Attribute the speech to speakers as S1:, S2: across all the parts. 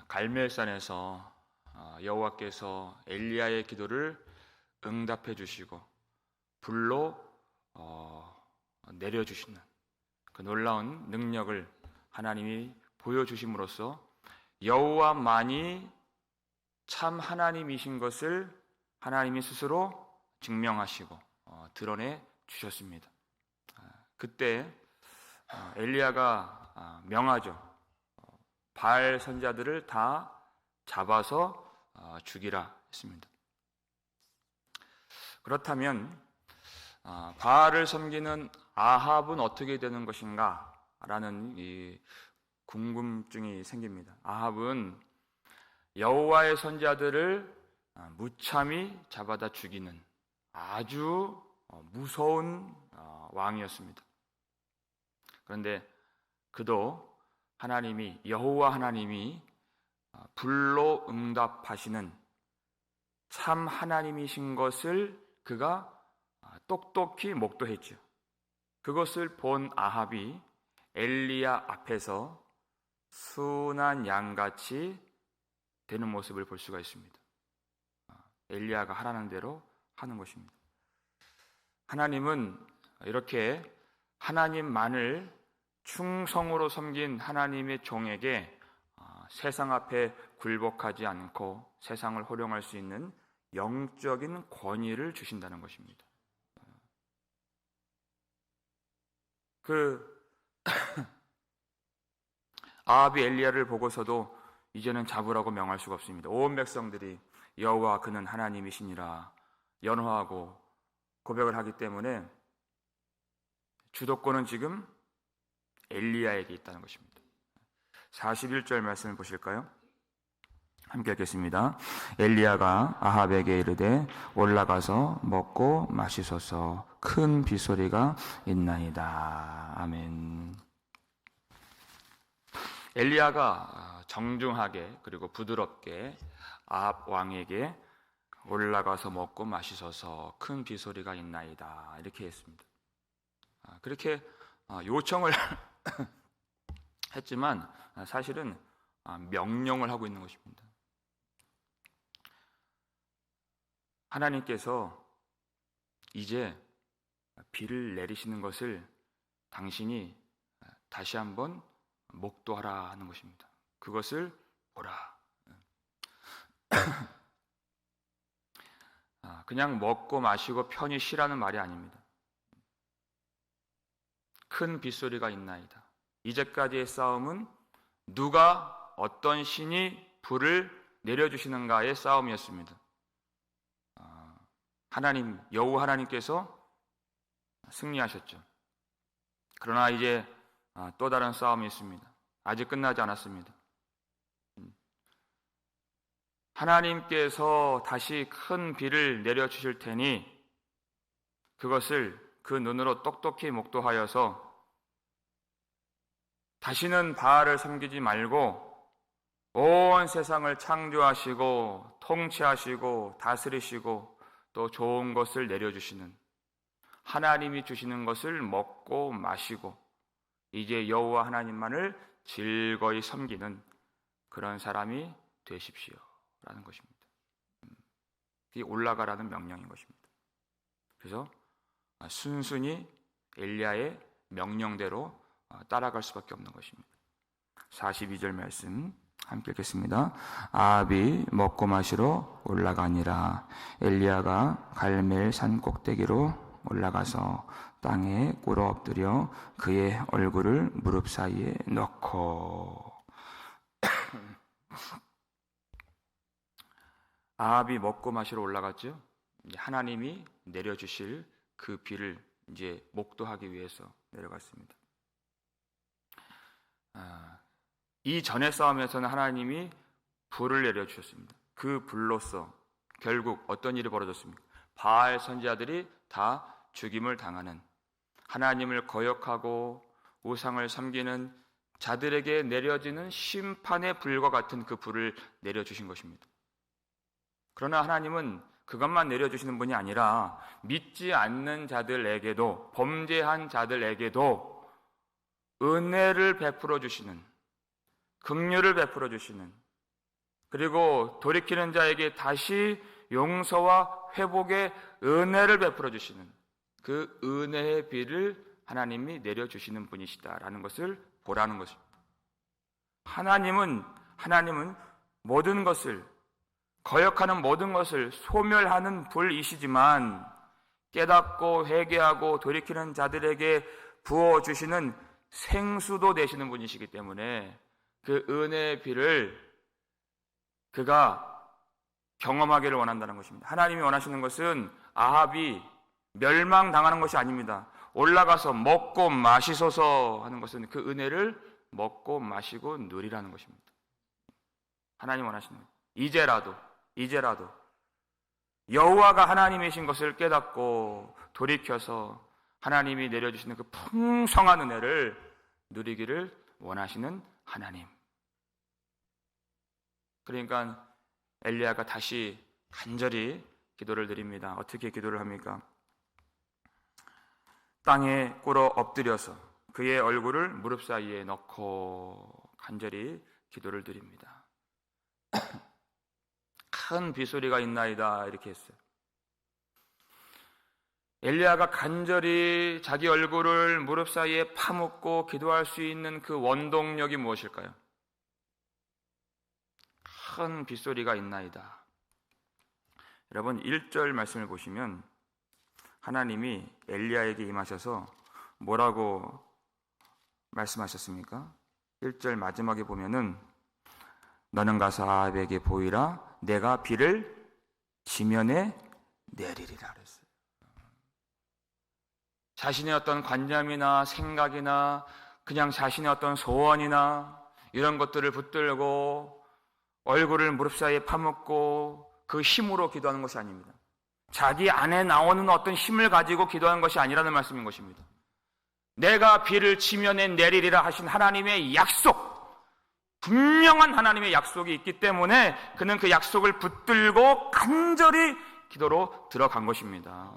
S1: 갈멜산에서 여호와께서 엘리야의 기도를 응답해 주시고 불로 내려주시는 그 놀라운 능력을 하나님이 보여주심으로써 여호와만이 참 하나님이신 것을 하나님이 스스로 증명하시고 드러내 주셨습니다. 그때 엘리야가 명하죠. 바알 선자들을 다 잡아서 죽이라 했습니다. 그렇다면 바알을 섬기는 아합은 어떻게 되는 것인가? 라는 이 궁금증이 생깁니다. 아합은 여호와의 선자들을 무참히 잡아다 죽이는 아주 무서운 왕이었습니다. 그런데 그도 여호와 하나님이 불로 응답하시는 참 하나님이신 것을 그가 똑똑히 목도했죠. 그것을 본 아합이 엘리야 앞에서 순한 양같이 되는 모습을 볼 수가 있습니다. 엘리야가 하라는 대로 하는 것입니다. 하나님은 이렇게 하나님만을 충성으로 섬긴 하나님의 종에게 세상 앞에 굴복하지 않고 세상을 호령할 수 있는 영적인 권위를 주신다는 것입니다. 아합이 엘리야를 보고서도 이제는 잡으라고 명할 수가 없습니다. 온 백성들이 여호와 그는 하나님이시니라 연호하고 고백을 하기 때문에 주도권은 지금 엘리야에게 있다는 것입니다. 41절 말씀을 보실까요? 함께 읽겠습니다. 엘리야가 아합에게 이르되 올라가서 먹고 마시소서 큰 빗소리가 있나이다. 아멘. 엘리야가 정중하게 그리고 부드럽게 아합 왕에게 올라가서 먹고 마시소서 큰 빗소리가 있나이다 이렇게 했습니다. 그렇게 요청을 했지만 사실은 명령을 하고 있는 것입니다. 하나님께서 이제 비를 내리시는 것을 당신이 다시 한번 목도하라 하는 것입니다. 그것을 보라. 그냥 먹고 마시고 편히 쉬라는 말이 아닙니다. 큰 빗소리가 있나이다. 이제까지의 싸움은 누가 어떤 신이 불을 내려주시는가의 싸움이었습니다. 하나님, 여호와 하나님께서 승리하셨죠. 그러나 이제 또 다른 싸움이 있습니다. 아직 끝나지 않았습니다. 하나님께서 다시 큰 비를 내려주실 테니 그것을 그 눈으로 똑똑히 목도하여서 다시는 바알을 섬기지 말고 온 세상을 창조하시고 통치하시고 다스리시고 또 좋은 것을 내려주시는 하나님이 주시는 것을 먹고 마시고 이제 여호와 하나님만을 즐거이 섬기는 그런 사람이 되십시오 라는 것입니다. 이게 올라가라는 명령인 것입니다. 그래서 순순히 엘리야의 명령대로 따라갈 수밖에 없는 것입니다. 42절 말씀 함께 읽겠습니다. 아합이 먹고 마시러 올라가니라. 엘리야가 갈멜 산 꼭대기로 올라가서 땅에 꿇어 엎드려 그의 얼굴을 무릎 사이에 넣고 아합이 먹고 마시러 올라갔죠. 하나님이 내려주실 그 비를 이제 목도하기 위해서 내려갔습니다. 이 전의 싸움에서는 하나님이 불을 내려주셨습니다. 그 불로서 결국 어떤 일이 벌어졌습니까? 바알 선지자들이 다 죽임을 당하는 하나님을 거역하고 우상을 섬기는 자들에게 내려지는 심판의 불과 같은 그 불을 내려주신 것입니다. 그러나 하나님은 그것만 내려주시는 분이 아니라 믿지 않는 자들에게도 범죄한 자들에게도 은혜를 베풀어 주시는 긍휼을 베풀어 주시는 그리고 돌이키는 자에게 다시 용서와 회복의 은혜를 베풀어 주시는 그 은혜의 비를 하나님이 내려주시는 분이시다라는 것을 보라는 것입니다. 하나님은 모든 것을, 거역하는 모든 것을 소멸하는 불이시지만 깨닫고 회개하고 돌이키는 자들에게 부어주시는 생수도 되시는 분이시기 때문에 그 은혜의 비를 그가 경험하기를 원한다는 것입니다. 하나님이 원하시는 것은 아합이 멸망당하는 것이 아닙니다. 올라가서 먹고 마시소서 하는 것은 그 은혜를 먹고 마시고 누리라는 것입니다. 하나님 원하시는 것. 이제라도 여호와가 하나님이신 것을 깨닫고 돌이켜서 하나님이 내려주시는 그 풍성한 은혜를 누리기를 원하시는 하나님. 그러니까 엘리야가 다시 간절히 기도를 드립니다. 어떻게 기도를 합니까? 땅에 꿇어 엎드려서 그의 얼굴을 무릎 사이에 넣고 간절히 기도를 드립니다. 큰 비소리가 있나이다 이렇게 했어요. 엘리야가 간절히 자기 얼굴을 무릎 사이에 파묻고 기도할 수 있는 그 원동력이 무엇일까요? 큰 빗소리가 있나이다. 여러분 1절 말씀을 보시면 하나님이 엘리야에게 임하셔서 뭐라고 말씀하셨습니까? 1절 마지막에 보면은 너는 가서 아합에게 보이라 내가 비를 지면에 내리리라 그랬어요. 자신의 어떤 관념이나 생각이나 그냥 자신의 어떤 소원이나 이런 것들을 붙들고 얼굴을 무릎 사이에 파묻고 그 힘으로 기도하는 것이 아닙니다. 자기 안에 나오는 어떤 힘을 가지고 기도하는 것이 아니라는 말씀인 것입니다. 내가 비를 지면에 내리리라 하신 하나님의 약속, 분명한 하나님의 약속이 있기 때문에 그는 그 약속을 붙들고 간절히 기도로 들어간 것입니다.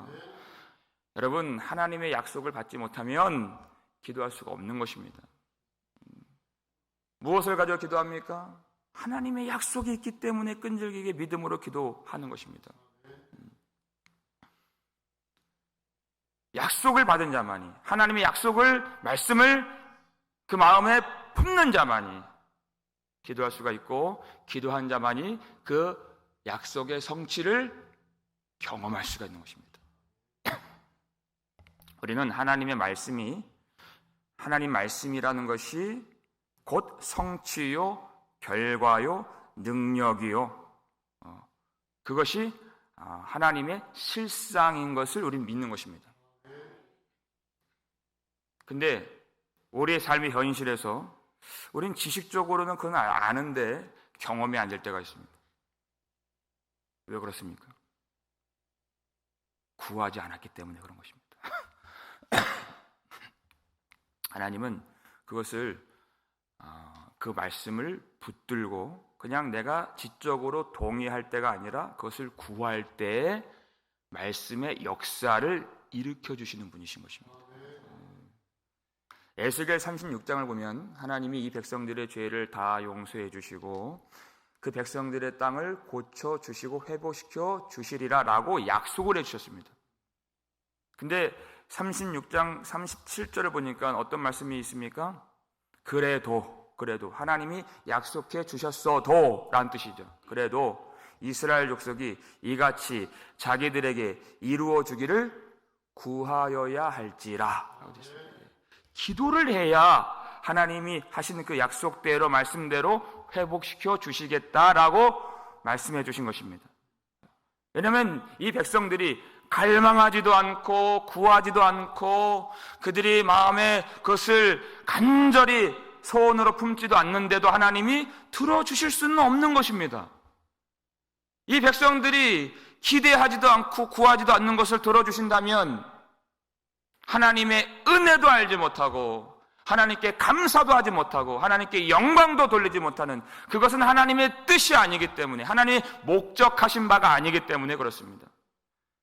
S1: 여러분, 하나님의 약속을 받지 못하면 기도할 수가 없는 것입니다. 무엇을 가지고 기도합니까? 하나님의 약속이 있기 때문에 끈질기게 믿음으로 기도하는 것입니다. 약속을 받은 자만이, 하나님의 말씀을 그 마음에 품는 자만이 기도할 수가 있고, 기도한 자만이 그 약속의 성취를 경험할 수가 있는 것입니다. 우리는 하나님 말씀이라는 것이 곧 성취요, 결과요, 능력이요, 그것이 하나님의 실상인 것을 우리는 믿는 것입니다. 근데 우리의 삶의 현실에서 우리는 지식적으로는 그건 아는데 경험이 안 될 때가 있습니다. 왜 그렇습니까? 구하지 않았기 때문에 그런 것입니다. 하나님은 그것을 그 말씀을 붙들고 그냥 내가 지적으로 동의할 때가 아니라 그것을 구할 때에 말씀의 역사를 일으켜 주시는 분이신 것입니다. 에스겔 36장을 보면 하나님이 이 백성들의 죄를 다 용서해 주시고 그 백성들의 땅을 고쳐 주시고 회복시켜 주시리라 라고 약속을 해 주셨습니다. 근데 36장 37절을 보니까 어떤 말씀이 있습니까? 그래도 하나님이 약속해 주셨어도 라는 뜻이죠. 그래도 이스라엘 족속이 이같이 자기들에게 이루어 주기를 구하여야 할지라 라고 되었습니다. 기도를 해야 하나님이 하시는 그 약속대로 말씀대로 회복시켜 주시겠다라고 말씀해 주신 것입니다. 왜냐하면 이 백성들이 갈망하지도 않고 구하지도 않고 그들이 마음에 그것을 간절히 소원으로 품지도 않는데도 하나님이 들어주실 수는 없는 것입니다. 이 백성들이 기대하지도 않고 구하지도 않는 것을 들어주신다면 하나님의 은혜도 알지 못하고 하나님께 감사도 하지 못하고 하나님께 영광도 돌리지 못하는 그것은 하나님의 뜻이 아니기 때문에 하나님이 목적하신 바가 아니기 때문에 그렇습니다.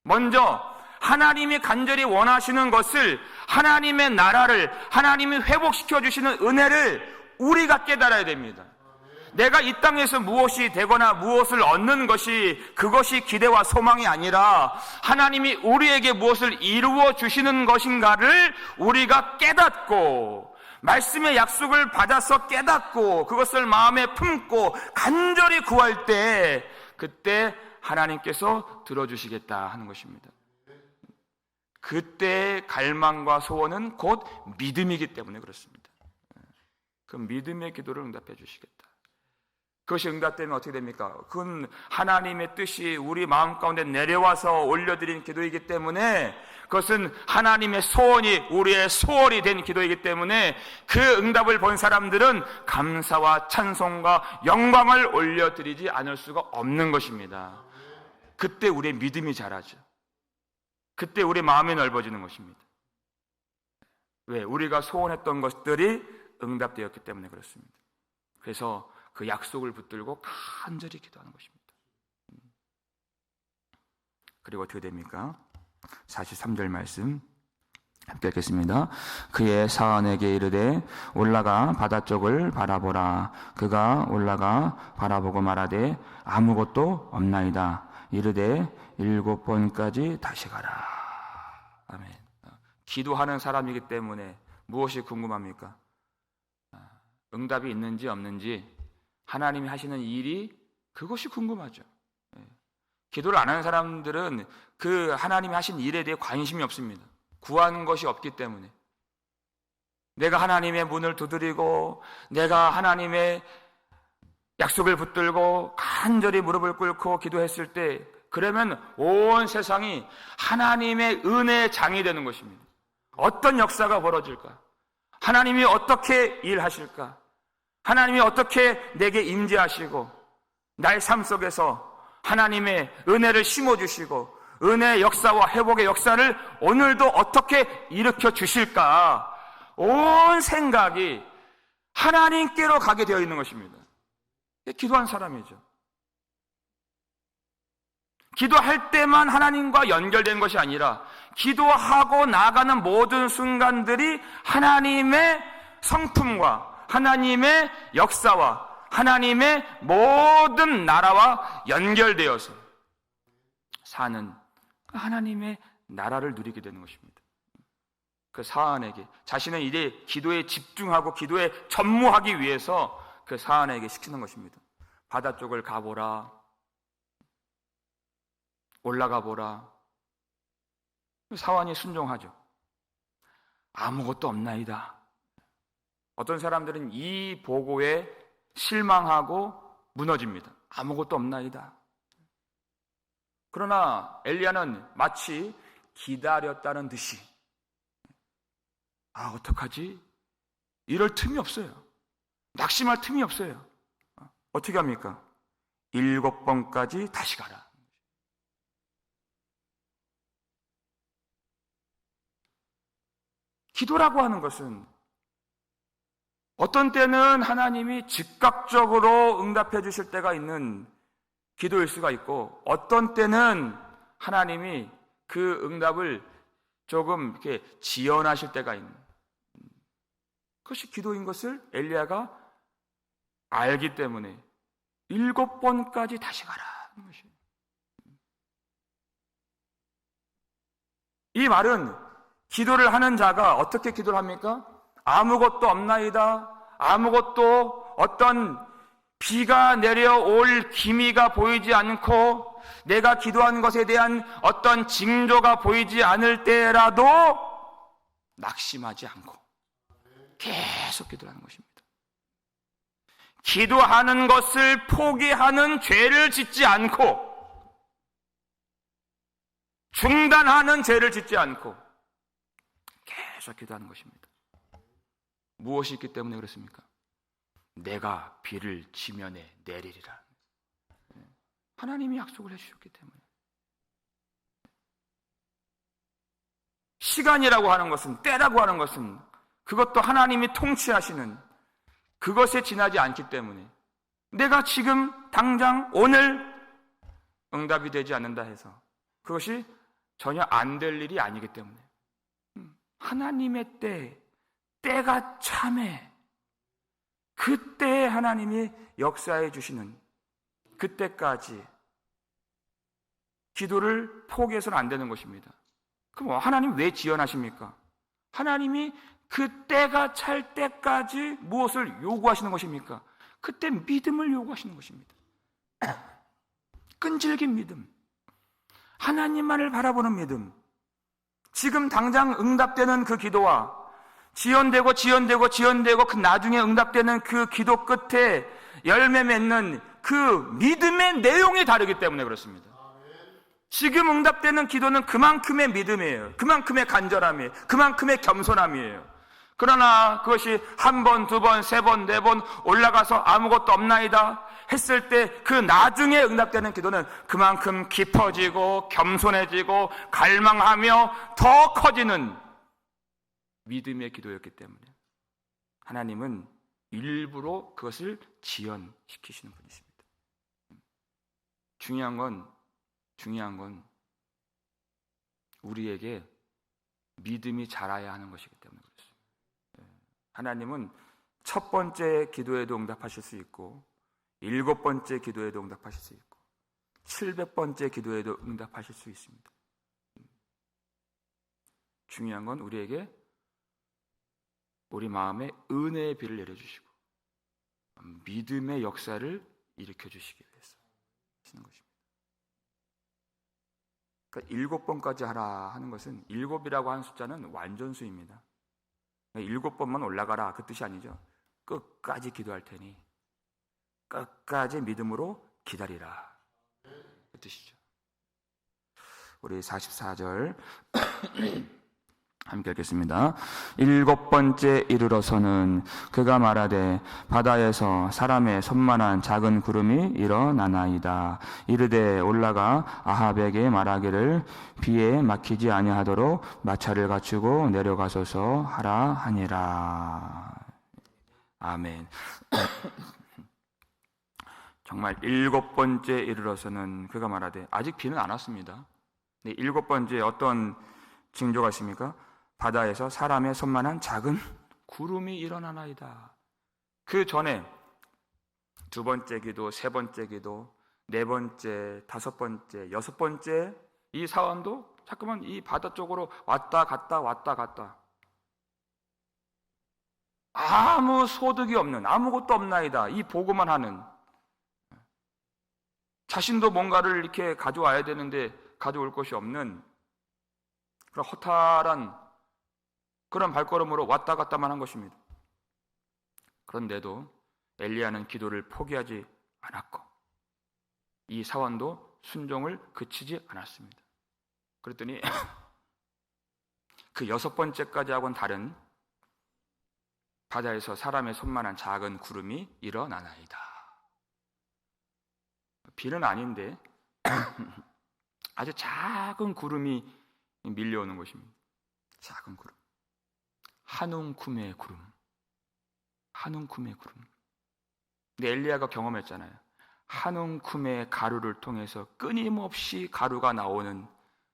S1: 먼저 하나님이 간절히 원하시는 것을 하나님의 나라를 하나님이 회복시켜 주시는 은혜를 우리가 깨달아야 됩니다. 내가 이 땅에서 무엇이 되거나 무엇을 얻는 것이 그것이 기대와 소망이 아니라 하나님이 우리에게 무엇을 이루어 주시는 것인가를 우리가 깨닫고 말씀의 약속을 받아서 깨닫고 그것을 마음에 품고 간절히 구할 때 그때 하나님께서 들어주시겠다 하는 것입니다. 그때의 갈망과 소원은 곧 믿음이기 때문에 그렇습니다. 그 믿음의 기도를 응답해 주시겠다. 그것이 응답되면 어떻게 됩니까? 그건 하나님의 뜻이 우리 마음 가운데 내려와서 올려드린 기도이기 때문에 그것은 하나님의 소원이 우리의 소원이 된 기도이기 때문에 그 응답을 본 사람들은 감사와 찬송과 영광을 올려드리지 않을 수가 없는 것입니다. 그때 우리의 믿음이 자라죠. 그때 우리 마음이 넓어지는 것입니다. 왜? 우리가 소원했던 것들이 응답되었기 때문에 그렇습니다. 그래서 그 약속을 붙들고 간절히 기도하는 것입니다. 그리고 어떻게 됩니까? 43절 말씀 함께 읽겠습니다. 그의 사환에게 이르되 올라가 바다 쪽을 바라보라. 그가 올라가 바라보고 말하되 아무것도 없나이다. 이르되 7번까지 다시 가라. 아멘. 기도하는 사람이기 때문에 무엇이 궁금합니까? 응답이 있는지 없는지 하나님이 하시는 일이 그것이 궁금하죠. 기도를 안 하는 사람들은 그 하나님이 하신 일에 대해 관심이 없습니다. 구하는 것이 없기 때문에. 내가 하나님의 문을 두드리고 내가 하나님의 약속을 붙들고 간절히 무릎을 꿇고 기도했을 때 그러면 온 세상이 하나님의 은혜의 장이 되는 것입니다. 어떤 역사가 벌어질까? 하나님이 어떻게 일하실까? 하나님이 어떻게 내게 임재하시고 나의 삶 속에서 하나님의 은혜를 심어주시고 은혜의 역사와 회복의 역사를 오늘도 어떻게 일으켜 주실까? 온 생각이 하나님께로 가게 되어 있는 것입니다. 기도한 사람이죠. 기도할 때만 하나님과 연결된 것이 아니라 기도하고 나가는 모든 순간들이 하나님의 성품과 하나님의 역사와 하나님의 모든 나라와 연결되어서 사는 하나님의 나라를 누리게 되는 것입니다. 그 사안에게 자신의 일에 기도에 집중하고 기도에 전무하기 위해서 그 사안에게 시키는 것입니다. 바다 쪽을 가보라. 올라가 보라. 사환이 순종하죠. 아무것도 없나이다. 어떤 사람들은 이 보고에 실망하고 무너집니다. 아무것도 없나이다. 그러나 엘리야는 마치 기다렸다는 듯이 어떡하지? 이럴 틈이 없어요. 낙심할 틈이 없어요. 어떻게 합니까? 7번까지 다시 가라. 기도라고 하는 것은 어떤 때는 하나님이 즉각적으로 응답해 주실 때가 있는 기도일 수가 있고 어떤 때는 하나님이 그 응답을 조금 이렇게 지연하실 때가 있는 그것이 기도인 것을 엘리야가 알기 때문에 7번까지 다시 가라 하는 것이에요. 이 말은 기도를 하는 자가 어떻게 기도를 합니까? 아무것도 없나이다. 아무것도 어떤 비가 내려올 기미가 보이지 않고 내가 기도하는 것에 대한 어떤 징조가 보이지 않을 때라도 낙심하지 않고 계속 기도하는 것입니다. 기도하는 것을 포기하는 죄를 짓지 않고 중단하는 죄를 짓지 않고 계속 기도하는 것입니다. 무엇이 있기 때문에 그렇습니까? 내가 비를 지면에 내리리라. 하나님이 약속을 해주셨기 때문에. 시간이라고 하는 것은, 때라고 하는 것은 그것도 하나님이 통치하시는 그것에 지나지 않기 때문에 내가 지금 당장 오늘 응답이 되지 않는다 해서 그것이 전혀 안 될 일이 아니기 때문에 하나님의 때가 참해 그 그때 하나님이 역사해 주시는 그때까지 기도를 포기해서는 안 되는 것입니다. 그럼 하나님 왜 지연하십니까? 하나님이 그때가 찰 때까지 무엇을 요구하시는 것입니까? 그때 믿음을 요구하시는 것입니다. 끈질긴 믿음, 하나님만을 바라보는 믿음, 지금 당장 응답되는 그 기도와 지연되고 그 나중에 응답되는 그 기도 끝에 열매 맺는 그 믿음의 내용이 다르기 때문에 그렇습니다. 지금 응답되는 기도는 그만큼의 믿음이에요. 그만큼의 간절함이에요. 그만큼의 겸손함이에요. 그러나 그것이 한 번, 두 번, 세 번, 네 번 올라가서 아무것도 없나이다 했을 때 그 나중에 응답되는 기도는 그만큼 깊어지고 겸손해지고 갈망하며 더 커지는 믿음의 기도였기 때문에 하나님은 일부러 그것을 지연시키시는 분이십니다. 중요한 건 우리에게 믿음이 자라야 하는 것이기 때문에 그렇습니다. 하나님은 첫 번째 기도에도 응답하실 수 있고 7번째 기도에도 응답하실 수 있고 700번째 기도에도 응답하실 수 있습니다. 중요한 건 우리에게 우리 마음에 은혜의 비를 내려주시고 믿음의 역사를 일으켜주시기 위해서 하시는 것입니다. 그러니까 7번까지 하라 하는 것은 7이라고 하는 숫자는 완전수입니다. 7번만 올라가라 그 뜻이 아니죠. 끝까지 기도할 테니 끝까지 믿음으로 기다리라 그 뜻이죠. 우리 44절 함께 읽겠습니다. 7번째 이르러서는 그가 말하되 바다에서 사람의 손만한 작은 구름이 일어나나이다. 이르되 올라가 아합에게 말하기를 비에 막히지 아니하도록 마차를 갖추고 내려가소서 하라 하니라. 아멘. 정말 7번째 이르러서는 그가 말하되 아직 비는 안 왔습니다. 7번째 어떤 징조가 있습니까? 바다에서 사람의 손만한 작은 구름이 일어나나이다. 그 전에 2번째 기도, 3번째 기도, 4번째, 5번째, 6번째 이 사원도 자꾸만 이 바다 쪽으로 왔다 갔다 아무 소득이 없는, 아무것도 없나이다 이 보고만 하는, 자신도 뭔가를 이렇게 가져와야 되는데 가져올 것이 없는 그런 허탈한 그런 발걸음으로 왔다 갔다만 한 것입니다. 그런데도 엘리야는 기도를 포기하지 않았고 이 사원도 순종을 그치지 않았습니다. 그랬더니 그 6번째까지 하고는 다른 바다에서 사람의 손만한 작은 구름이 일어나나이다. 비는 아닌데 아주 작은 구름이 밀려오는 것입니다. 작은 구름. 한웅kum의 구름. 한웅kum의 구름. 근데 엘리야가 경험했잖아요. 한웅kum의 가루를 통해서 끊임없이 가루가 나오는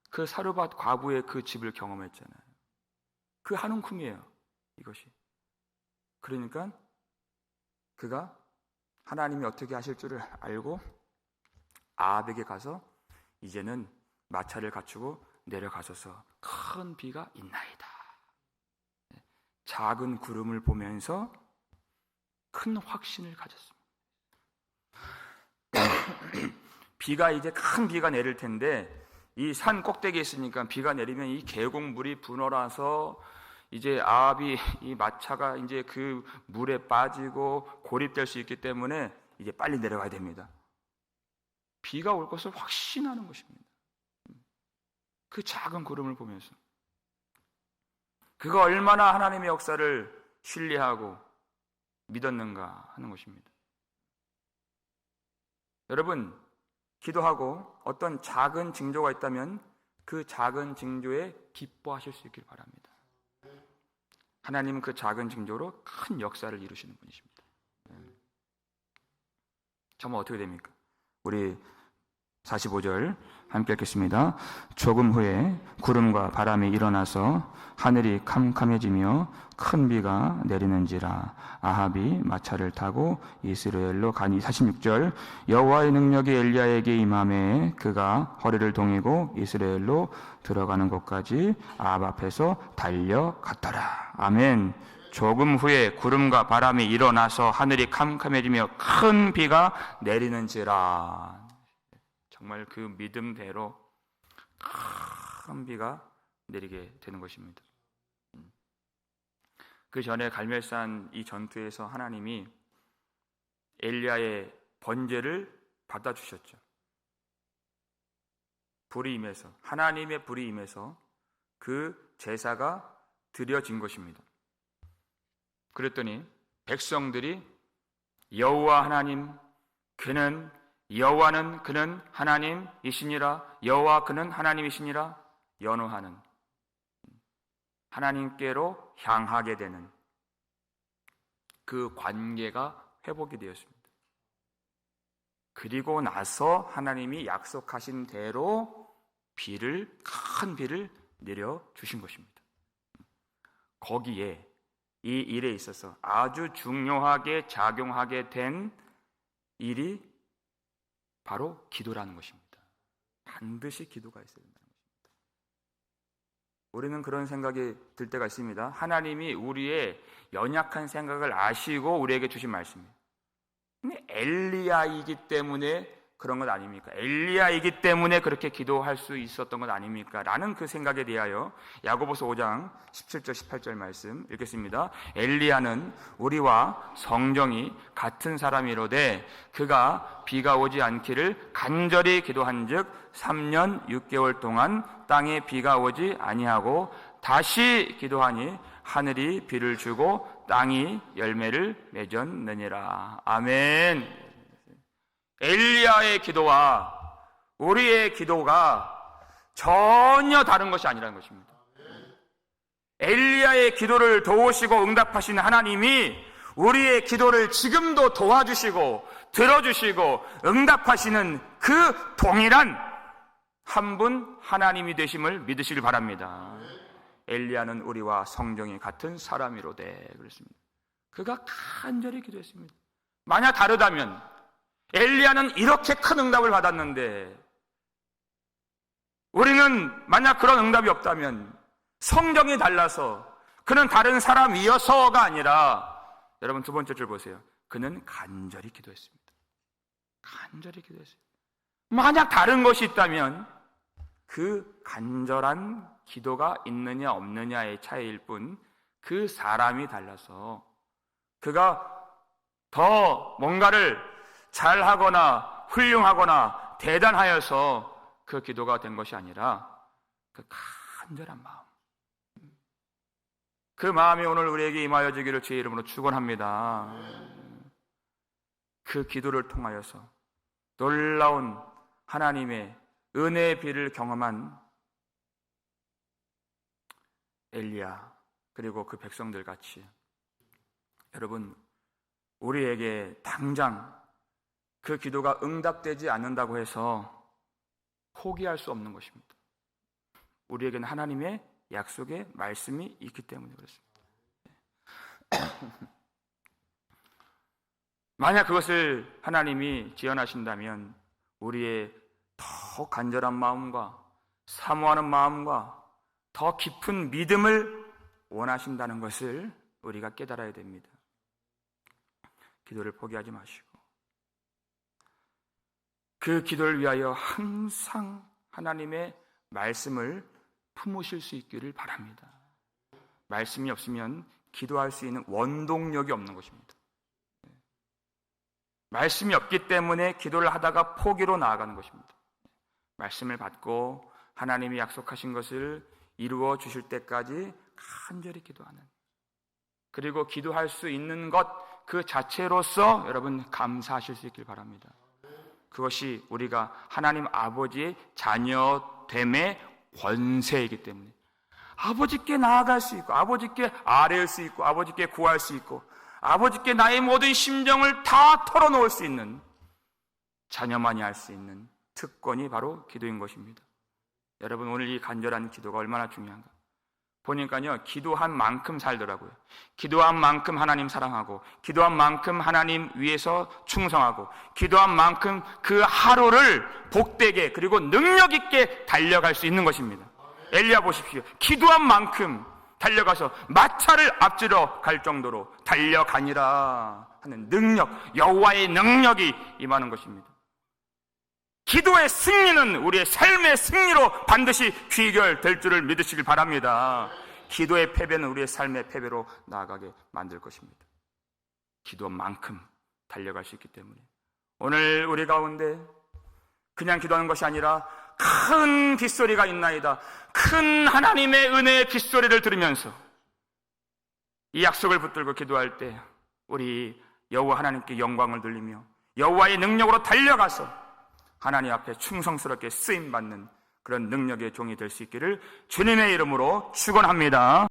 S1: 그 사르밧 과부의 그 집을 경험했잖아요. 그 한웅kum이에요. 이것이. 그러니까 그가 하나님이 어떻게 하실 줄을 알고 아합에게 가서 이제는 마차를 갖추고 내려가소서 큰 비가 있나이다. 작은 구름을 보면서 큰 확신을 가졌습니다. 비가 이제 큰 비가 내릴 텐데 이 산 꼭대기에 있으니까 비가 내리면 이 계곡물이 분어나서 이제 아합이 이 마차가 이제 그 물에 빠지고 고립될 수 있기 때문에 이제 빨리 내려가야 됩니다. 비가 올 것을 확신하는 것입니다. 그 작은 구름을 보면서 그가 얼마나 하나님의 역사를 신뢰하고 믿었는가 하는 것입니다. 여러분, 기도하고 어떤 작은 징조가 있다면 그 작은 징조에 기뻐하실 수 있길 바랍니다. 하나님은 그 작은 징조로 큰 역사를 이루시는 분이십니다. 정말 어떻게 됩니까? 우리 45절 함께 읽겠습니다. 조금 후에 구름과 바람이 일어나서 하늘이 캄캄해지며 큰 비가 내리는지라. 아합이 마차를 타고 이스라엘로 가니. 46절 여호와의 능력이 엘리야에게 임하매 그가 허리를 동이고 이스라엘로 들어가는 곳까지 아합 앞에서 달려갔더라. 아멘. 조금 후에 구름과 바람이 일어나서 하늘이 캄캄해지며 큰 비가 내리는지라. 정말 그 믿음대로 큰 비가 내리게 되는 것입니다. 그 전에 갈멜산 이 전투에서 하나님이 엘리야의 번제를 받아주셨죠. 불이 임해서, 하나님의 불이 임해서 그 제사가 드려진 것입니다. 그랬더니 백성들이 여호와 하나님, 여호와는 그는 하나님이시니라, 여호와 그는 하나님이시니라 연호하는, 하나님께로 향하게 되는 그 관계가 회복이 되었습니다. 그리고 나서 하나님이 약속하신 대로 큰 비를 내려주신 것입니다. 거기에 이 일에 있어서 아주 중요하게 작용하게 된 일이 바로 기도라는 것입니다. 반드시 기도가 있어야 된다는 것입니다. 우리는 그런 생각이 들 때가 있습니다. 하나님이 우리의 연약한 생각을 아시고 우리에게 주신 말씀이에요. 근데 엘리야이기 때문에 그런 것 아닙니까? 엘리야이기 때문에 그렇게 기도할 수 있었던 것 아닙니까? 라는 그 생각에 대하여 야고보서 5장 17절 18절 말씀 읽겠습니다. 엘리야는 우리와 성정이 같은 사람이로되 그가 비가 오지 않기를 간절히 기도한즉 3년 6개월 동안 땅에 비가 오지 아니하고 다시 기도하니 하늘이 비를 주고 땅이 열매를 맺었느니라. 아멘. 엘리야의 기도와 우리의 기도가 전혀 다른 것이 아니라는 것입니다. 엘리야의 기도를 도우시고 응답하시는 하나님이 우리의 기도를 지금도 도와주시고 들어주시고 응답하시는 그 동일한 한 분 하나님이 되심을 믿으시길 바랍니다. 엘리야는 우리와 성정이 같은 사람이로되 그랬습니다. 그가 간절히 기도했습니다. 만약 다르다면 엘리야는 이렇게 큰 응답을 받았는데 우리는 만약 그런 응답이 없다면 성정이 달라서 그는 다른 사람이어서가 아니라 여러분 두 번째 줄 보세요. 그는 간절히 기도했습니다. 간절히 기도했어요. 만약 다른 것이 있다면 그 간절한 기도가 있느냐 없느냐의 차이일 뿐 그 사람이 달라서 그가 더 뭔가를 잘하거나 훌륭하거나 대단하여서 그 기도가 된 것이 아니라 그 간절한 마음, 그 마음이 오늘 우리에게 임하여 주기를 주의 이름으로 축원합니다. 그 기도를 통하여서 놀라운 하나님의 은혜의 비를 경험한 엘리야 그리고 그 백성들 같이 여러분 우리에게 당장 그 기도가 응답되지 않는다고 해서 포기할 수 없는 것입니다. 우리에게는 하나님의 약속의 말씀이 있기 때문에 그렇습니다. 만약 그것을 하나님이 지원하신다면 우리의 더 간절한 마음과 사모하는 마음과 더 깊은 믿음을 원하신다는 것을 우리가 깨달아야 됩니다. 기도를 포기하지 마시고 그 기도를 위하여 항상 하나님의 말씀을 품으실 수 있기를 바랍니다. 말씀이 없으면 기도할 수 있는 원동력이 없는 것입니다. 말씀이 없기 때문에 기도를 하다가 포기로 나아가는 것입니다. 말씀을 받고 하나님이 약속하신 것을 이루어 주실 때까지 간절히 기도하는, 그리고 기도할 수 있는 것 그 자체로서 여러분 감사하실 수 있길 바랍니다. 그것이 우리가 하나님 아버지의 자녀됨의 권세이기 때문에 아버지께 나아갈 수 있고 아버지께 아뢰을 수 있고 아버지께 구할 수 있고 아버지께 나의 모든 심정을 다 털어놓을 수 있는, 자녀만이 할 수 있는 특권이 바로 기도인 것입니다. 여러분, 오늘 이 간절한 기도가 얼마나 중요한가. 보니까요, 기도한 만큼 살더라고요. 기도한 만큼 하나님 사랑하고, 기도한 만큼 하나님 위해서 충성하고, 기도한 만큼 그 하루를 복되게 그리고 능력 있게 달려갈 수 있는 것입니다. 엘리야 보십시오. 기도한 만큼 달려가서 마차를 앞지러 갈 정도로 달려가니라 하는 능력, 여호와의 능력이 임하는 것입니다. 기도의 승리는 우리의 삶의 승리로 반드시 귀결될 줄을 믿으시길 바랍니다. 기도의 패배는 우리의 삶의 패배로 나아가게 만들 것입니다. 기도만큼 달려갈 수 있기 때문에 오늘 우리 가운데 그냥 기도하는 것이 아니라 큰 빗소리가 있나이다. 큰 하나님의 은혜의 빗소리를 들으면서 이 약속을 붙들고 기도할 때 우리 여호와 하나님께 영광을 돌리며 여호와의 능력으로 달려가서 하나님 앞에 충성스럽게 쓰임받는 그런 능력의 종이 될 수 있기를 주님의 이름으로 축원합니다.